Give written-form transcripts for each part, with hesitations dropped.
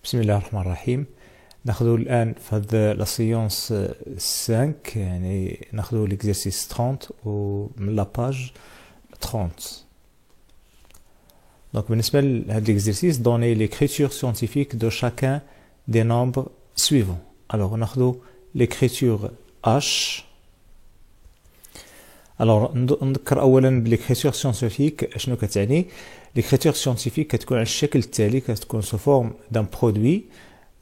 بسم الله الرحمن الرحيم. ناخذ الآن في هذا لا سيونس 5 يعني ناخذ l'exercice 30 ومن لا باج 30. Donc بالنسبة لهذا l'exercice donner l'écriture scientifique de chacun des nombres suivants. Alors ناخذ l'écriture H. Alors نذكر أولا بالécriture scientifique شنو كتعني. L'écriture scientifique كتكون على الشكل التالي، كتكون sous forme d'un produit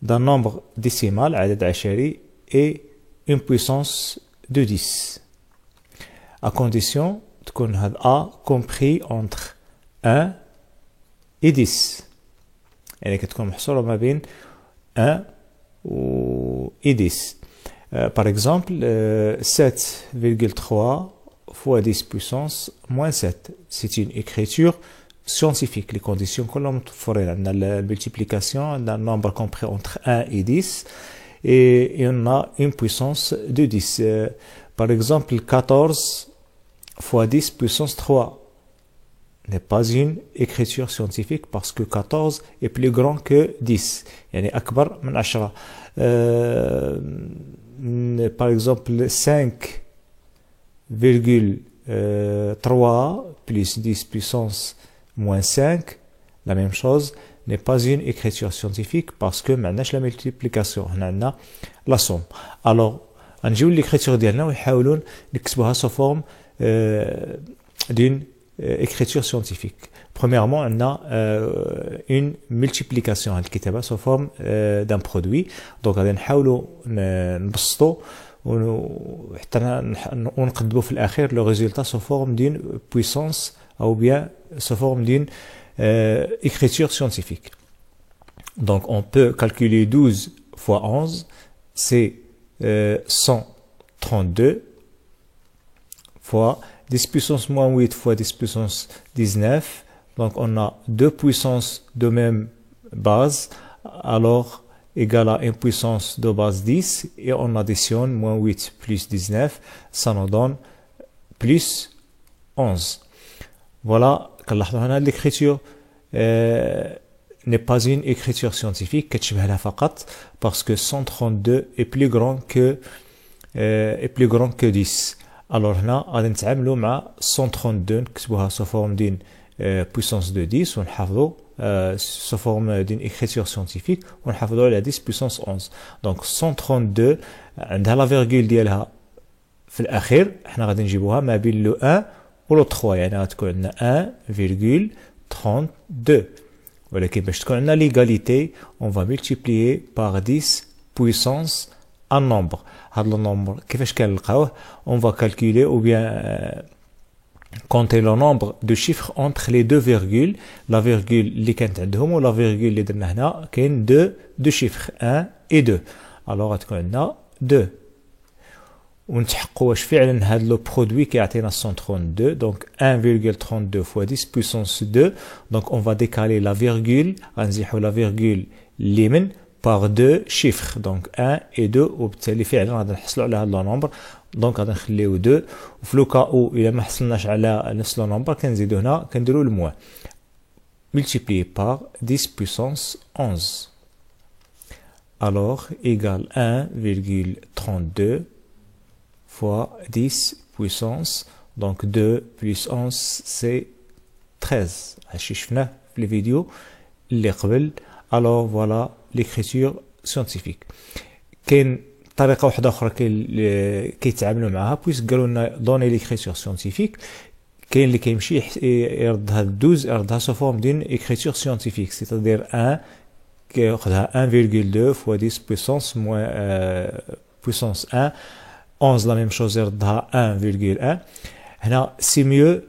d'un nombre décimal عدد عشري et une puissance de 10 à condition تكون هاد A compris entre 1 et 10 يعني كتكون محصورة ما بين 1 et 10. Par exemple 7,3 fois 10 puissance moins 7, c'est une écriture scientifique. Les conditions que l'on ferait dans la multiplication d'un nombre compris entre 1 et 10 et on a une puissance de 10. Par exemple 14 fois 10 puissance 3 n'est pas une écriture scientifique parce que 14 est plus grand que 10 يعني أكبر من 10. Par exemple 5,3 plus 10 puissance moins 5, la même chose, n'est pas une écriture scientifique parce que maintenant la multiplication, on a la somme. Alors, on joue l'écriture d'Yalna et on essaie sous forme d'une écriture scientifique. Premièrement, on a une multiplication qui est sous forme d'un produit. Donc, on va essayer ونقدموا في الأخير le résultat sous forme d'une puissance ou bien sous forme d'une écriture scientifique. Donc on peut calculer 12 fois 11, c'est 132 fois 10 puissance moins 8 fois 10 puissance 19. Donc on a deux puissances de même base, alors égale à une puissance de base 10 et on additionne moins 8 plus 19, ça nous donne plus 11. Voilà, l'écriture n'est pas une écriture scientifique, parce que 132 est plus grand que 10. Alors là, on va 132 sous forme d'une puissance de 10 sous forme d'une écriture scientifique on a la 10 puissance 11. Donc 132 عندها la virgule ديالها في الأخير احنا غادي نجيبوها ما بين le 1 و le 3 يعني غتكون عندنا 1,32 ولكن باش تكون عندنا l'égalité on va multiplier par 10 puissance un nombre. هذا النمبر كيفاش كنلقاوه on va calculer ou bien compter le nombre de chiffres entre les deux virgules. La virgule اللي كانت عندهم و la virgule اللي درنا هنا كاين deux chiffres 1 et 2. alors غتكون عندنا 2 ونتحققوا واش فعلا هذا لو برودوي كيعطينا 132. donc 1,32 fois 10 puissance 2. donc on va décaler la virgule غنزيحوا la virgule اليمين par deux chiffres donc 1 et 2 وبالتالي فعلا غادي نحصلوا على هذا النمبر. دونك غادي نخليو 2 وفي لو كاو الا ما حصلناش على نفس لو نمبر كنزيدو هنا كنديرو الموان multiplié par 10 puissance 11 alors égale 1,32 fois 10 puissance donc 2 plus 11 c'est 13 هادشي شفناه في الفيديو اللي قبل. alors voilà l'écriture scientifique. كاين طريقة واحدة أخرى كيتعاملوا معها بويس قالوا لنا دوني ليكريتور سيونتيفيك. كاين اللي كيمشي يردها 12 يردها سو فورم دين إكريتور سيونتيفيك سيتادير 1 كياخذها 1,2 fois 10 puissance moins puissance 1 11 لا ميم شوز يردها 1,1. هنا سي ميو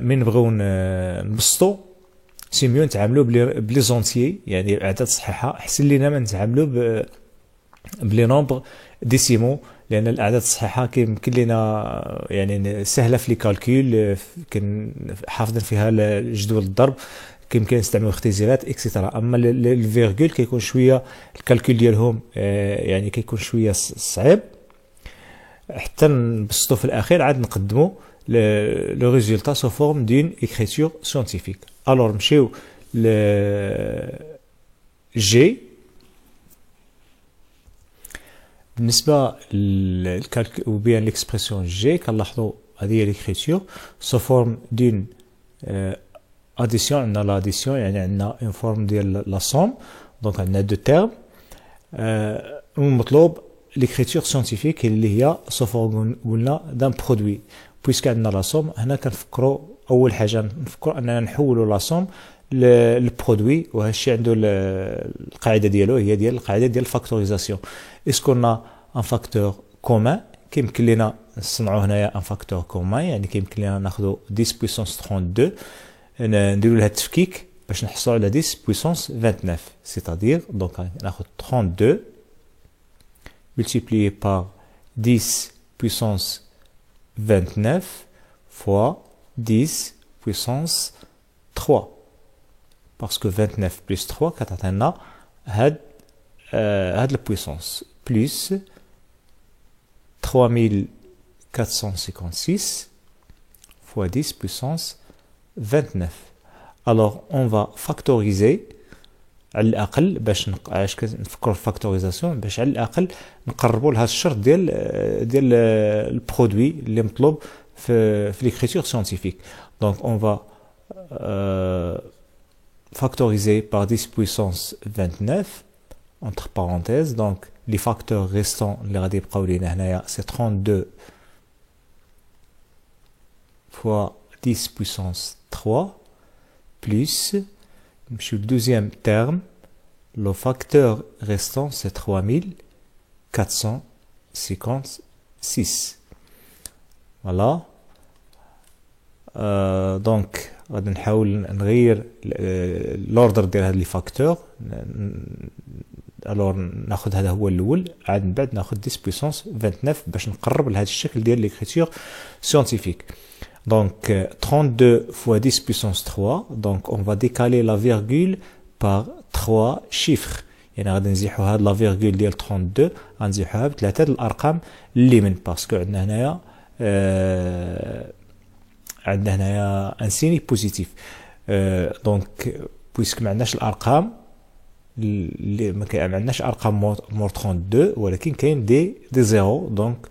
من نبغيو نبسطو سي ميو نتعاملوا بلي زونتيي يعني اعداد صحيحة احسن لينا ما نتعاملوا بلي نومبر ديسيمو لان الاعداد الصحيحه كيمكن لنا يعني سهله في لي كالكول حافظين فيها جدول الضرب كيمكن نستعملوا اختزالات اكسيتيرا. اما الفيرغول كيكون شويه الكالكول ديالهم يعني كيكون شويه صعيب حتى نبسطو في الاخير عاد نقدموا لو ريزولتا سو فورم دين écriture scientifique. alors نمشيو G بالنسبة للكالك ou bien l'expression G كنلاحظوا هذه هي l'écriture sous forme d'une addition عندنا l'addition يعني عندنا une forme ديال la somme donc عندنا deux termes المطلوب l'écriture scientifique اللي هي sous forme قلنا d'un produit puisque عندنا la somme هنا كنفكروا أول حاجة نفكروا أننا نحولوا la somme للبرودوي وهذا الشيء عنده القاعدة ديالو هي ديال القاعدة ديال الفاكتوريزاسيون اسكونا ان فاكتور كومان كيمكن لنا نصنعوا هنايا ان فاكتور كومان يعني كيمكن لنا ناخذوا 10 بويسونس 32 نديروا لها التفكيك باش نحصلوا على 10 بويسونس 29 سيتادير دونك ناخذ 32 multiplié par 10 puissance 29 fois 10 puissance 3 parce que 29 plus 3 كتعطينا هاد البويسونس plus 3456 fois 10 puissance 29. Alors on va factoriser على الاقل باش علاش نفكروا في فاكتوريزاسيون باش على الاقل نقربوا لهذا الشرط ديال البرودوي اللي مطلوب في l'écriture scientifique. Donc on va factoriser par 10 puissance 29 entre parenthèses. Donc les facteurs restants اللي غادي يبقاو لينا هنايا c'est 32 fois 10 puissance 3 plus le deuxième terme, le facteur restant c'est 3456. Voilà. Donc غادي نحاول نغير l'ordre ديال هاد لي فاكتور. alors ناخذ هذا هو الاول عاد من بعد ناخذ 10 puissance 29 باش نقرب لهذا الشكل ديال l'écriture scientifique. Donc 32 fois 10 puissance 3, donc on va décaler la virgule par 3 chiffres. يعني غادي نزيحوا هاد لا فيرغول ديال 32 غنزيحوها بثلاثه د الارقام اللي من باسكو عندنا هنايا ان سيني بوزيتيف. دونك بويسك ما عندناش الارقام اللي ما عندناش ارقام مور 32 ولكن كاين دي زيرو. دونك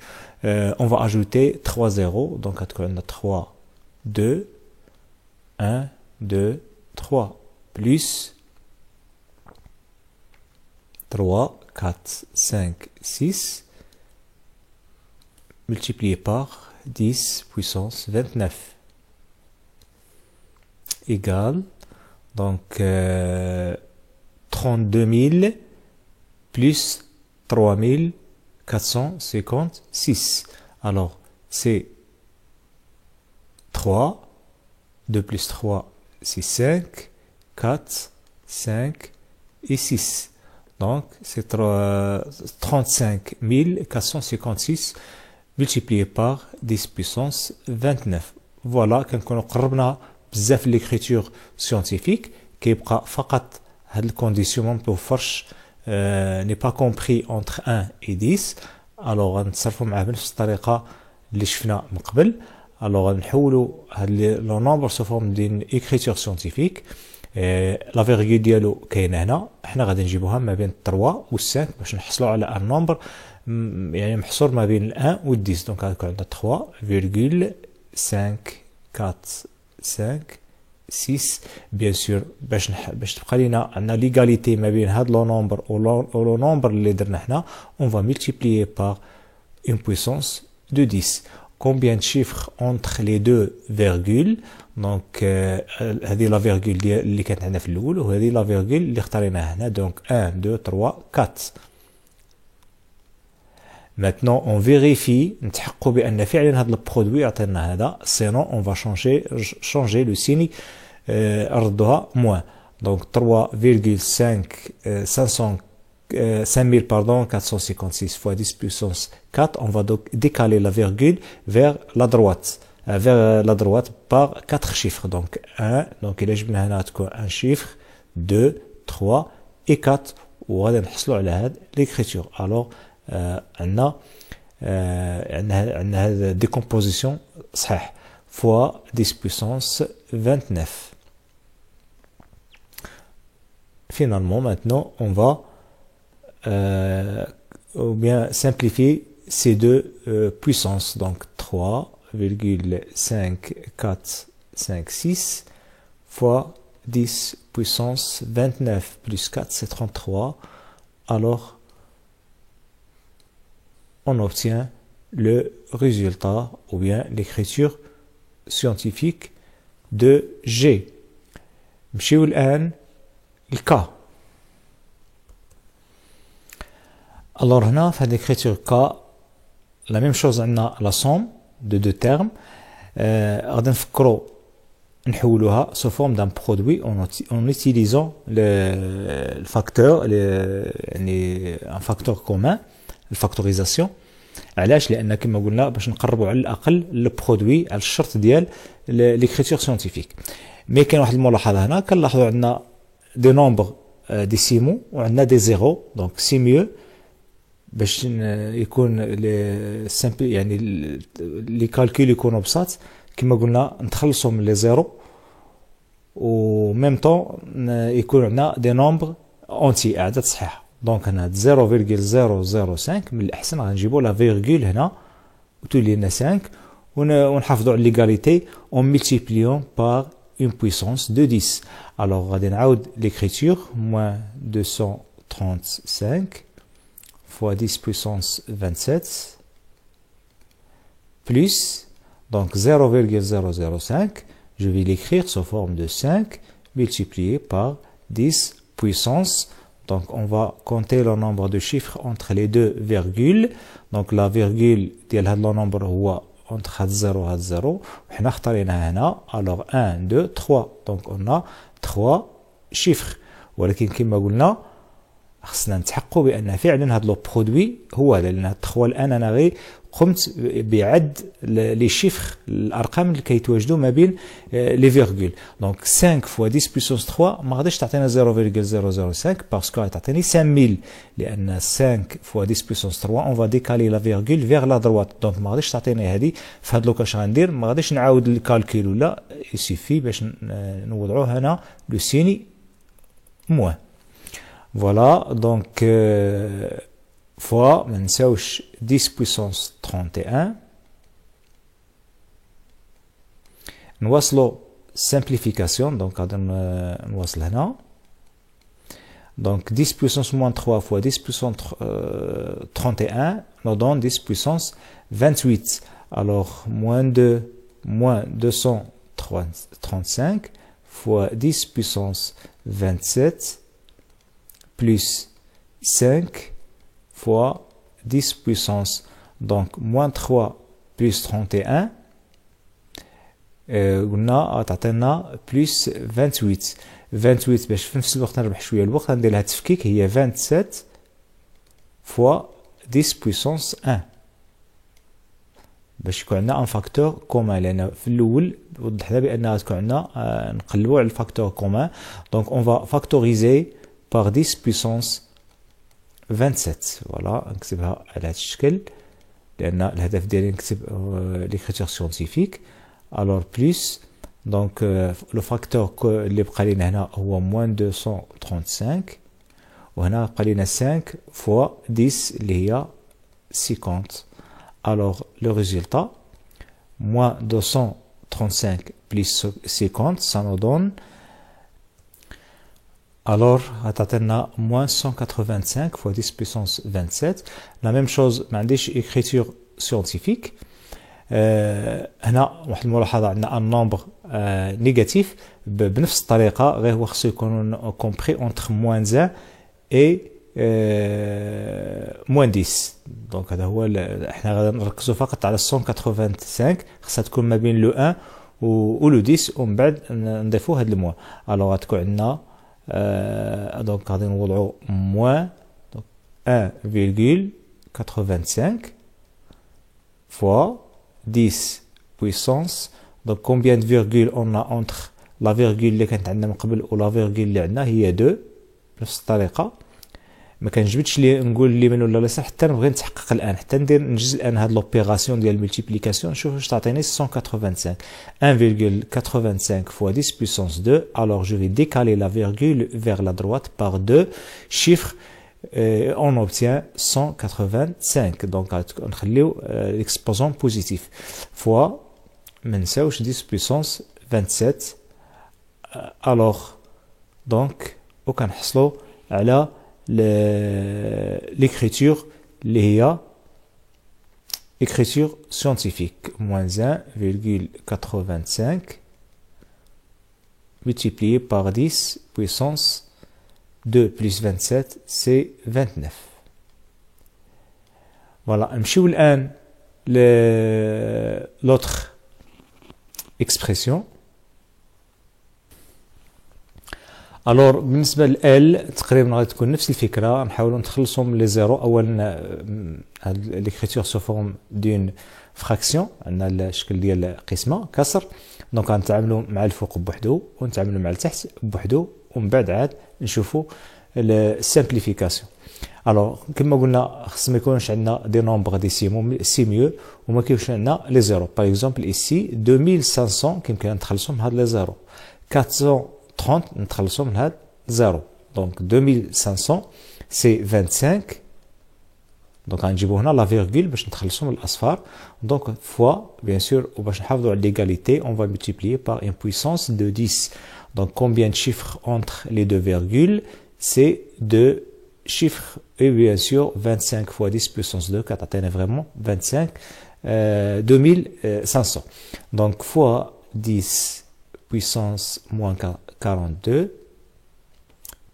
on va ajouter 3 zéros, donc on a 3, 2, 1, 2, 3, plus 3, 4, 5, 6, multiplié par 10 puissance 29, égale, donc 32 000 plus 3 456. Alors, c'est 3, 2 plus 3, c'est 5, 4, 5 et 6. Donc, c'est 35 456 multiplié par 10 puissance 29. Voilà, كنكونوا قربنا بزاف l'écriture scientifique كيبقى فقط هاد الكونديسيون ما متوفرش n'est pas compris entre 1 et 10. alors غنتصرفوا معاه بنفس الطريقه اللي شفنا من قبل. alors غنحولوا هاد لو نومبر سو فورم ديال écriture scientifique. لا فيرغول ديالو كاينه هنا حنا غادي نجيبوها ما بين 3 و 5 باش نحصلوا على ان نومبر يعني محصور ما بين 1 و 10. دونك غيكون عندنا 3,545 6 bien sûr باش تبقى لينا عندنا ليغاليتي ما بين هاد لو نومبر و لو نومبر اللي درنا حنا on va multiplier par une puissance de 10. combien de chiffres entre les deux virgules. donc هذه لا فيرغول ديال اللي كانت عندنا في الاول وهذه لا فيرغول اللي اختاريناها هنا. donc 1 2 3 4. Maintenant, on vérifie, نتحققوا بأن فعلا هذا البرودوي يعطينا هذا. sinon on va changer le signe ردوها moins. donc 5000 456 fois 10 puissance 4. on va donc décaler la virgule vers la droite par 4 chiffres. donc 1 donc إلا جبنا هنا تكون un chiffre 2 3 et 4 وغادي نحصلوا على هذا l'écriture. alors عندنا هذا ديكومبوزيسيون صحيح fois 10 puissance 29. finalement, maintenant, on va ou bien simplifier ces deux puissances. Donc 3,5456 fois 10 puissance 29 plus 4, c'est 33. Alors, on obtient le résultat ou bien l'écriture scientifique de G. نمشيو الآن الكا. Alors هنا في هذه l'écriture K, la même chose عندنا la somme de deux termes. غادي نفكروا نحولوها sous forme d'un produit en utilisant le facteur, يعني un facteur commun, الفاكتوريزاسيون. علاش؟ لان كما قلنا باش نقربوا على الاقل البرودوي على الشرط ديال ليكريتور سيانتيفيك. مي كاين واحد الملاحظه هنا كنلاحظوا عندنا دي نومبر ديسيمو وعندنا دي زيرو، دونك سي ميو باش يكون لي سامبل يعني لي كالكول يكونوا بساط كما قلنا نتخلصوا من لي زيرو و ميم طون يكون عندنا دي نومبر اونتي اعداد صحيحه. دونك هنا 0.005 من الاحسن غنجيبوا لا فيرغول هنا وتولي لنا 5 ونحافظوا على ليغاليتي اون ملتيبليون بار اون بويسونس دو 10. الوغ غادي نعاود ليكريتور موان 235 fois 10 puissance 27 plus donc 0,005, je vais l'écrire sous forme de 5 multiplié par 10 puissance. Donc on va compter le nombre de chiffres entre les deux virgules. Donc la virgule ديال هذا النمبر هو entre هاد 0 وهاد 0 وحنا اختاريناها هنا. Alors 1 2 3 donc on a 3 chiffres. ولكن كما قلنا خصنا نتحققوا بان فعلا هذا لو برودوي هو هذا، لان 3 الان انا غير قمت بعد لي شيفر الارقام اللي كيتواجدوا ما بين لي فيرغول. دونك 5 فوا 10 بويسونس 3 ما غاديش تعطينا 0.005 باسكو غتعطيني 5000، لان 5 فوا 10 بويسونس 3 اون فا ديكالي لا فيرغول فيغ لا دروات. دونك ما غاديش تعطيني هذه. في هذا لوكا اش غندير؟ ما غاديش نعاود الكالكول ولا يسيفي باش نوضعوا هنا لو سيني موان. Voilà, donc fois, ما نساوش 10 puissance 31. نواصلوا simplification, donc غادي نواصل هنا. Donc 10 puissance moins 3 fois 10 puissance 31 nous donne 10 puissance 28. Alors moins 235 fois 10 puissance 27 plus 5 fois 10 puissance, donc moins 3 plus 31 قلنا تعطينا plus 28. 28 باش في نفس الوقت نربح شويه الوقت غندير لها تفكيك هي 27 fois 10 puissance 1 باش يكون عندنا ان فاكتور كومان، لان في الاول وضحنا بان تكون عندنا نقلبوا على الفاكتور كومان. دونك اون فا فاكتوريزي par 10 puissance 27. Voilà, نكتبها على هذا الشكل لأن الهدف ديالي نكتب l'écriture scientifique. Alors plus donc le facteur اللي بقى لنا هنا هو moins 235 وهنا بقى لنا 5 fois 10 اللي هي 50. Alors le résultat moins 235 plus 50 ça nous donne alors غتعطينا moins 185 fois 10 puissance 27. La même chose ما عنديش écriture scientifique. هنا واحد الملاحظة عندنا un nombre négatif بنفس الطريقة غير هو خصو يكون compris entre moins 1 et moins 10. دونك هذا هو احنا غادي نركزوا فقط على 185 خصها تكون ما بين لو 1 و لو 10 ومن بعد نضيفوا هاد الموان. الوغ غتكون عندنا donc غادي نوضعوا moins 1,85 fois 10 puissance. donc combien de virgules on a entre la virgule اللي كانت عندنا من قبل و la virgule اللي عندنا هي 2 بنفس الطريقة. ما كنجبدش لي نقول اليمين ولا اليسار حتى نبغي نتحقق الان، حتى ندير ننجز الان هاد لوبيراسيون ديال الملتيبليكاسيون. نشوف واش تعطيني 185. 1,85 fois 10 puissance 2. Alors je vais décaler la virgule vers la droite par 2 chiffres. On obtient 185. Donc نخليو l'exposant positif fois ما نساوش 10 puissance 27. Alors donc وكنحصلوا على l'écriture اللي هي écriture scientifique moins 1,85 multiplié par 10 puissance 2 plus 27 c'est 29. Voilà, نمشيو الآن l'autre expression. الور بالنسبه ل تقريبا غادي تكون نفس الفكره، نحاولوا نتخلصوا من لي زيرو. اولا هاد ليكريتور سو فورم دون فراكسيون، عندنا الشكل ديال قسمه كسر، دونك غنتعاملوا مع الفوق بوحدو ونتعاملوا مع التحت بوحدو، ومن بعد عاد نشوفوا السامبليفيكاسيون. الور كما قلنا خص ما يكونش عندنا دي نومبر ديسيمو سي ميو، وما كاينش عندنا لي زيرو. باغ اكزومبل ايسي 2500 كيمكن نتخلصوا من هاد لي زيرو، 430 نتخلصوا من هاد زيرو. دونك 2500 سي 25، دونك غنجيبو هنا لا فيرغول باش نتخلصوا من الاصفار. دونك فوا بيان سور، وباش نحافظوا على ليغاليتي اون فا ملتيبليي بار ان بويسونس دو 10. دونك combien de chiffres entre les deux virgules؟ c'est 2 chiffres. Et bien sûr 25 fois 10 puissance 2 كتعطينا vraiment 25 2500. donc fois 10 puissance moins 42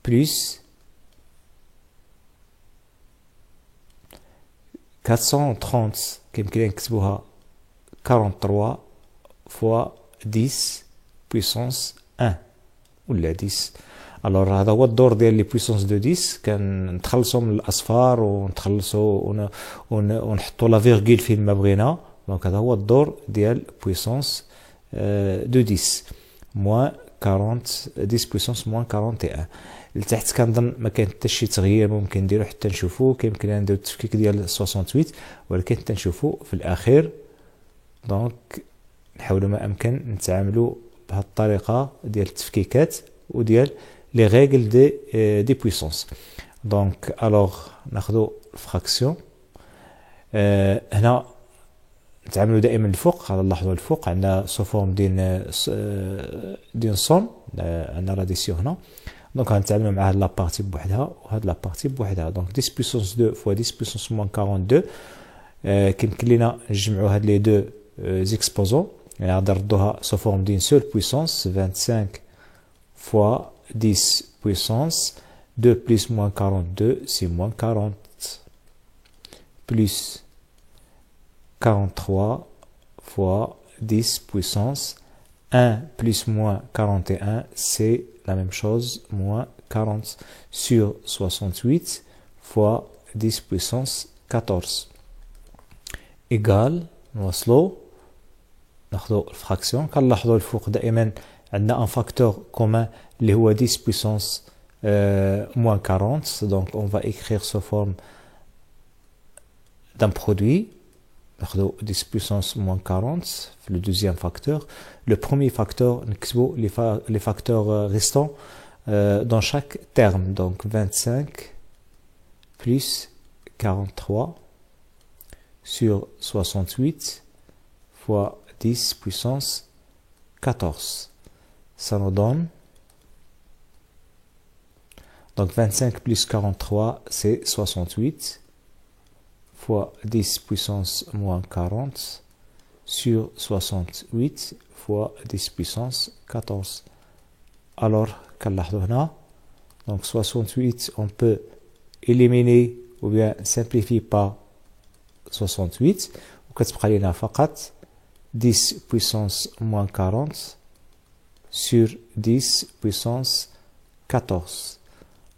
plus 430 كيمكن نكتبوها 43 fois 10 puissance 1 ولا 10. الور هذا هو الدور ديال لي بويسونس دو 10، كنتخلصوا من الاصفار ونتخلصوا ونحطوا لا فيرغول فين ما بغينا. دونك هذا هو الدور ديال بويسونس دو 10 موان 40 10 بويسونس موان 41. لتحت كنظن ما كاين حتى شي تغيير ممكن نديرو حتى نشوفو. كيمكن نديرو التفكيك ديال 68 ولكن حتى نشوفو في الاخير. دونك نحاولوا ما امكن نتعاملوا بهذه الطريقه ديال التفكيكات وديال les règles des puissances. Donc alors ناخذوا الفراكسيون. هنا نتعاملوا دائما الفوق. هذا نلاحظوا الفوق عندنا سو فورم دين سون، عندنا راديسيون هنا. دونك غنتعاملوا مع هاد لابارتي بوحدها وهاد لابارتي بوحدها. دونك 10 بويسونس 2 فوا 10 بويسونس موان 42 كيمكن لينا نجمعوا هاد لي دو زيكسبوزون، يعني غادي نردوها سو فورم دين سول بويسونس 25 fois 10 puissance 2 plus moins 42 c'est moins 40 plus 43 fois 10 puissance 1 plus moins 41 c'est la même chose moins 40 sur 68 fois 10 puissance 14 égale نوصلوا ناخذوا الفراكسيون. كنلاحظوا الفوق دائما عندنا un facteur commun اللي هو 10 puissance moins 40. donc on va écrire sous forme d'un produit. ناخذوا 10 puissance moins 40 le deuxième facteur. le premier facteur نكتبوا les facteurs restants dans chaque terme. donc 25 plus 43 sur 68 fois 10 puissance 14. Ça nous donne donc 25 plus 43 c'est 68 fois 10 puissance moins 40 sur 68 fois 10 puissance 14. alors كنلاحظوا هنا donc 68 on peut éliminer ou bien simplifier par 68 وكتبقى لنا فقط 10 puissance moins 40 sur 10 puissance 14.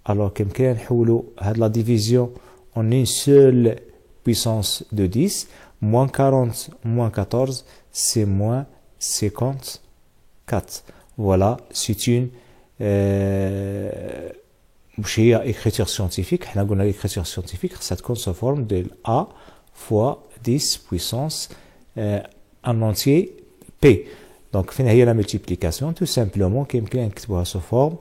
alors كيمكن نحولوا هاد la division en une seule puissance de 10. moins 40 moins 14 c'est moins 54. voilà c'est une مش هي écriture scientifique. حنا قلنا l'écriture scientifique خصها تكون sous forme de a fois 10 puissance en entier p. Donc فين هي la multiplication tout simplement كيمكن نكتبوها sous forme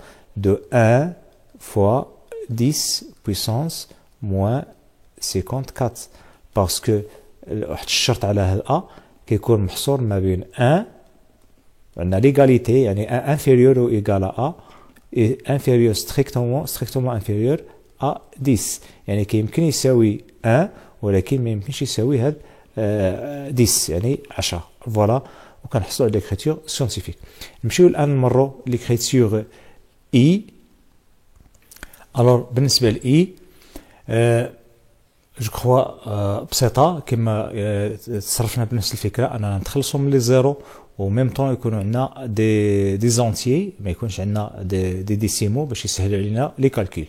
de 1 fois 10 puissance moins 54 parce que واحد الشرط على هاد a كيكون محصور ما بين 1 عندنا l'égalité يعني 1 inférieur ou égal à a et inférieur strictement inférieur à 10 يعني كيمكن يساوي 1 ولكن ما يمكنش يساوي هاد 10 يعني 10 فوالا وكنحصلوا على l'écriture scientifique. نمشيو الان نمروا l'écriture I. alors بالنسبه ل I جو كخوا بسيطه كما تصرفنا بنفس الفكره اننا نتخلصوا من لي زيرو وميم طون يكونوا عندنا دي زونتيي ما يكونش عندنا دي ديسيمو باش يسهل علينا لي كالكول.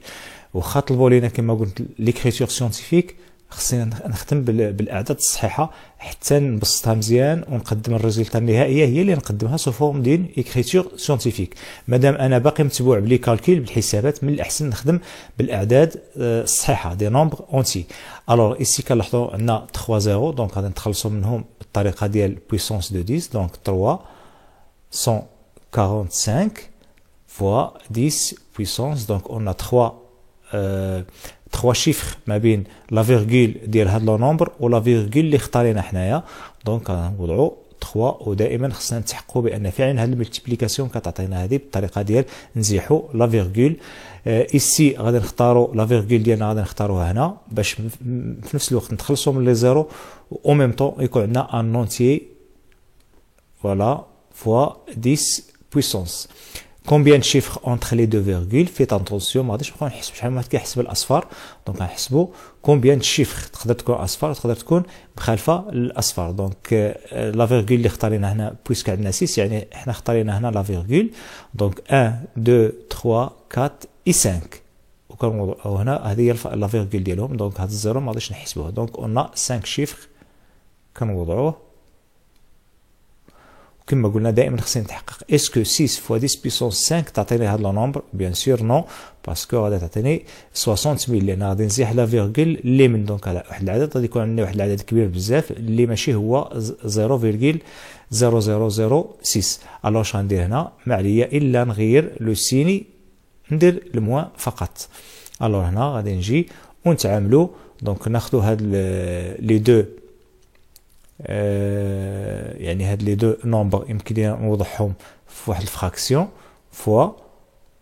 واخا طلبوا لينا كما قلت ليكريتور سيانتيفيك خصنا نخدم بالاعداد الصحيحه حتى نبسطها مزيان ونقدم الريزلت النهائيه هي اللي نقدمها سو فورم ديال ايكريتور سيانتيفيك. مادام انا باقي متبوع بلي كالكول بالحسابات من الاحسن نخدم بالاعداد الصحيحه دي نومبر اونتي. الوغ ايسي كنلاحظوا عندنا 3 زيرو دونك غادي نتخلصوا منهم بالطريقه ديال بويسونس دو 10 دونك 345 fois 10 puissance donc on a 3 chiffres ما بين لا فيرغول ديال هاد لو نومبر ولا فيرغول اللي اختارينا حنايا دونك غنوضعوا 3 ودائما خصنا نتحققوا بان فعلا هاد الملتيبليكاسيون كتعطينا هذه بالطريقه ديال نزيحوا لا فيرغول. ايسي غادي نختاروا لا فيرغول ديالنا غادي نختاروها هنا باش في نفس الوقت نتخلصوا من لي زيرو او ميم طون يكون عندنا ان اونتيي فوالا فوا 10 puissance. Combien de chiffres entre les deux virgules? Faites attention, ما غاديش نبقاو نحسبوا شحال ما كيحسب الاصفار دونك غنحسبوا combien de chiffres تقدر تكون اصفار تقدر تكون مخالفه للاصفار دونك لا فيرغول اللي اختارينا هنا بويسك عندنا 6 يعني حنا اختارينا هنا لا فيرغول دونك 1 2 3 4 et 5 وكنوضعوا هنا هذه هي لا فيرغول ديالهم دونك هاد الزيرو ما غاديش نحسبوه دونك on a 5 chiffres كنوضعوه كما قلنا دائما خصنا نتحقق اسكو 6 فوا 10 بيسونس 5 تعطيني هذا لو نومبر بيان سور نو باسكو غادي تعطيني 60000 لان غادي نزيح لا فيرغول اللي من دونك على واحد العدد غادي يكون عندنا واحد العدد كبير بزاف اللي ماشي هو 0.0006 الوغ اش غندير هنا ما عليا الا نغير لو سيني ندير الموان فقط. الوغ هنا غادي نجي ونتعاملوا دونك ناخذوا هاد لي دو يعني هاد لي دو نومبر يمكن لينا نوضعهم في واحد الفراكسيون فوا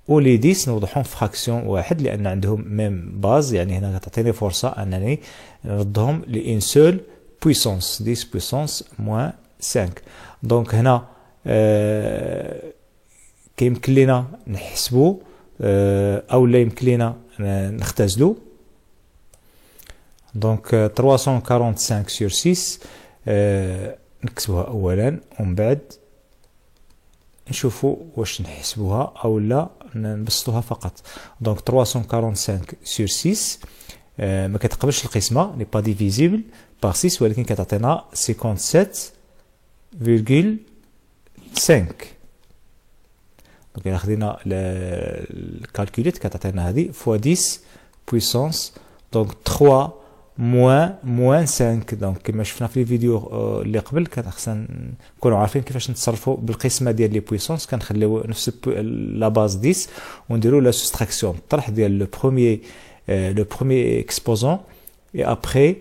ولي 10 نوضعهم في فراكسيون واحد لان عندهم ميم باز يعني هنا غتعطيني فرصه انني نردهم لان سول بويسونس 10 بويسونس موان 5 دونك هنا كيمكن لينا نحسبوا او لا يمكن لينا نختزلوا دونك 345 sur 6 نكتبوها اولا ومن بعد نشوفوا واش نحسبوها او لا نبسطوها فقط دونك 345 sur 6 ما كتقبلش القسمه ني با ديفيزيبل بار 6 ولكن كتعطينا 57.5 دونك الا خدينا الكالكوليت كتعطينا هذه فوا 10 بويسونس دونك 3 موان 5 دونك كما شفنا في الفيديو اللي قبل خصنا نكونوا عارفين كيفاش نتصرفوا بالقسمه ديال لي بويسونس كنخليو نفس لا باز 10 ونديروا لا سوستراكسيون الطرح ديال لو بروميير اكسبوزون اي ابري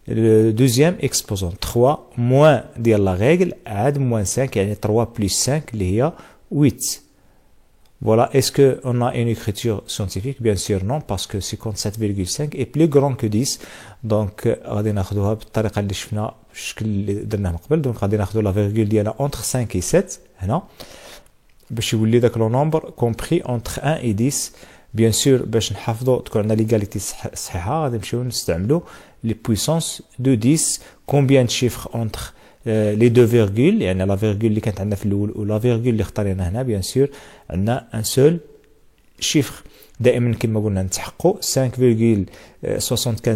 لو دوزيام اكسبوزون 3 موان ديال لا ريغل عاد موان 5 يعني 3 بلس 5 اللي هي 8. Voilà, est-ce qu'on a une écriture scientifique? Bien sûr non, parce que 57,5 est plus grand que 10. Donc, غادي ناخذوها بالطريقه اللي شفنا بالشكل اللي درناه من قبل. دونك غادي ناخذوا لا فيرغول ديالها entre 5 et 7 هنا باش يولي داك لو نومبر كومبري entre 1 et 10. Bien sûr باش نحافظوا تكون عندنا ليغاليتي صحيحه غادي نمشيو نستعملوا لي بويسونس دو 10. Combien de chiffres entre لي دو فيرغول يعني لا فيرغول اللي كانت عندنا في الاول ولا فيرغول اللي اختارينا هنا بيان سور عندنا ان سول شيفر دائما كما قلنا نتحققوا 5.75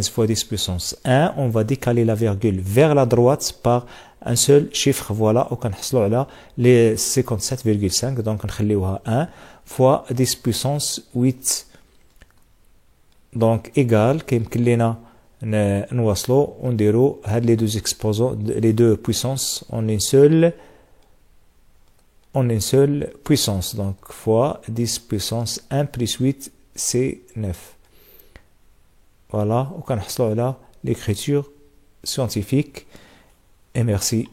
fois 10 puissance 1 on va décaler la virgule vers la droite par un seul chiffre voilà وكنحصلوا على لي 57.5 دونك نخليوها 1 fois 10 puissance 8 دونك ايغال كيمكن لينا نوصلوا ونديروا هاد لي دوز اكسبوزون لي دو بويسونس en une seule puissance, donc fois 10 puissance 1 plus 8 c'est 9. Voilà, on peut l'écriture scientifique et merci.